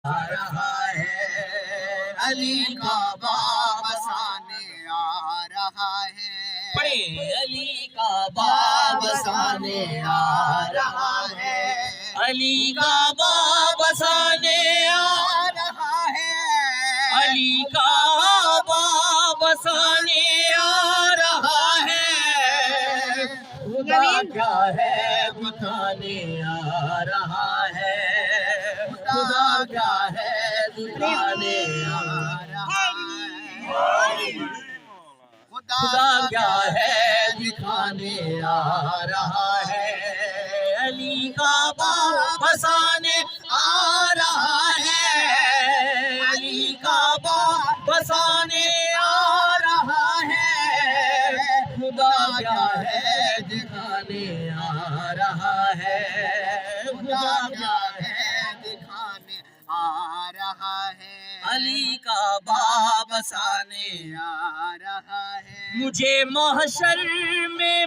رہا ہے علی کا باب سانے آ رہا ہے پڑھیں علی کا باب سانے آ رہا ہے علی کا باب سانے آ رہا ہے علی کا باب سانے آ رہا ہے خدا کیا ہے بتانے آ رہا ہے خدا کیا ہے دکھانے آ رہا ہے خدا کیا ہے دکھانے آ رہا ہے علی کا باب سانے آ رہا ہے علی کا باب سانے آ رہا ہے خدا کیا ہے دکھانے آ رہا ہے خدا کیا ہے دکھانے آ رہا ہے علی کا باب سانے آ رہا ہے مجھے محشر میں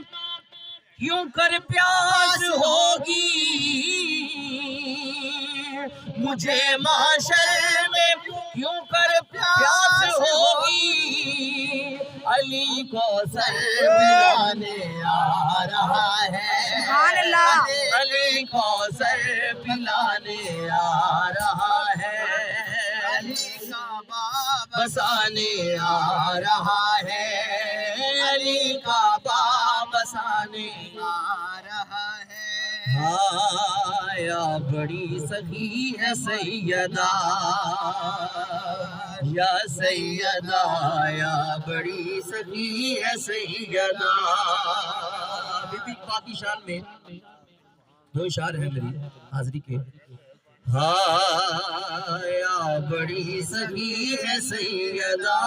کیوں کر پیاس ہوگی مجھے محشر میں کیوں کر پیاس ہوگی علی کو سر پلانے آ رہا ہے سبحان اللہ علی کو سر پلانے آ رہا ہے علی کا باب بسانے آ رہا ہے علی کا باب سانے آ رہا ہے یا بڑی سخی ہے سیدہ یا سیدہ یا بڑی سخی ہے سیدہ بی بی پاک کی شان میں دو اشعار ہیں میری حاضری کے یا بڑی سخی ہے سیدہ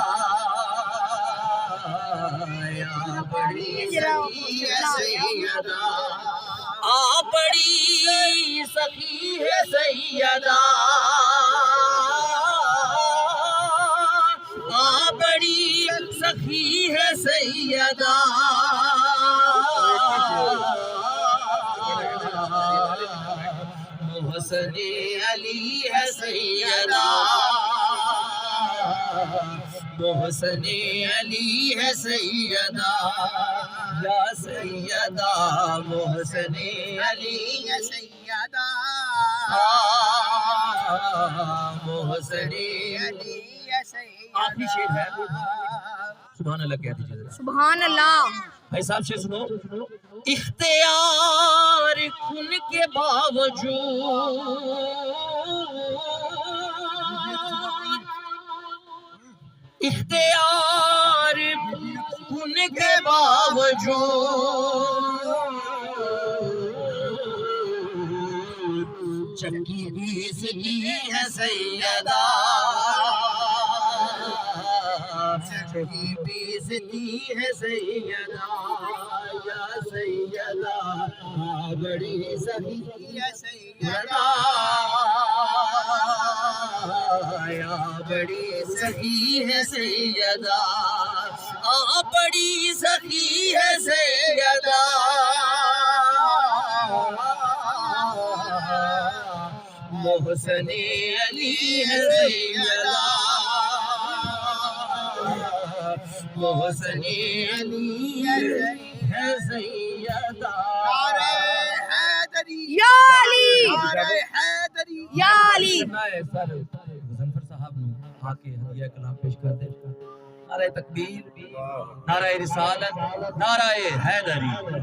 یا بڑی سخی ہے سیدہ بڑی سخی ہے سیدہ بڑی سخی ہے سیدہ محسن علی ہے سیدہ محسن علی ہے سیدہ یا سیدہ محسن علی یا سیدہ محسن علی یا سیدہ آخری شعر ہے سبحان اللہ کہہ دیجیے ذرا سبحان اللہ بھائی صاحب سے سنو اختیار کن کے باوجود اختیار کن کے باوجود چکی بیزنی ہے سیدہ چکی بیزنی ہے سیدہ یا سیدہ بڑی سخی یا سیدہ یا بڑی سخی ہے سیدہ بڑی سخی ہے سیدہ محسن علی ہے سیدہ محسن علی ہے سیدہ یا علی یا علی سر مظفر صاحب نو آ کے ہدیہ کلام پیش کر دے نعرہ تکبیر نعرہ رسالت نعرہ حیدری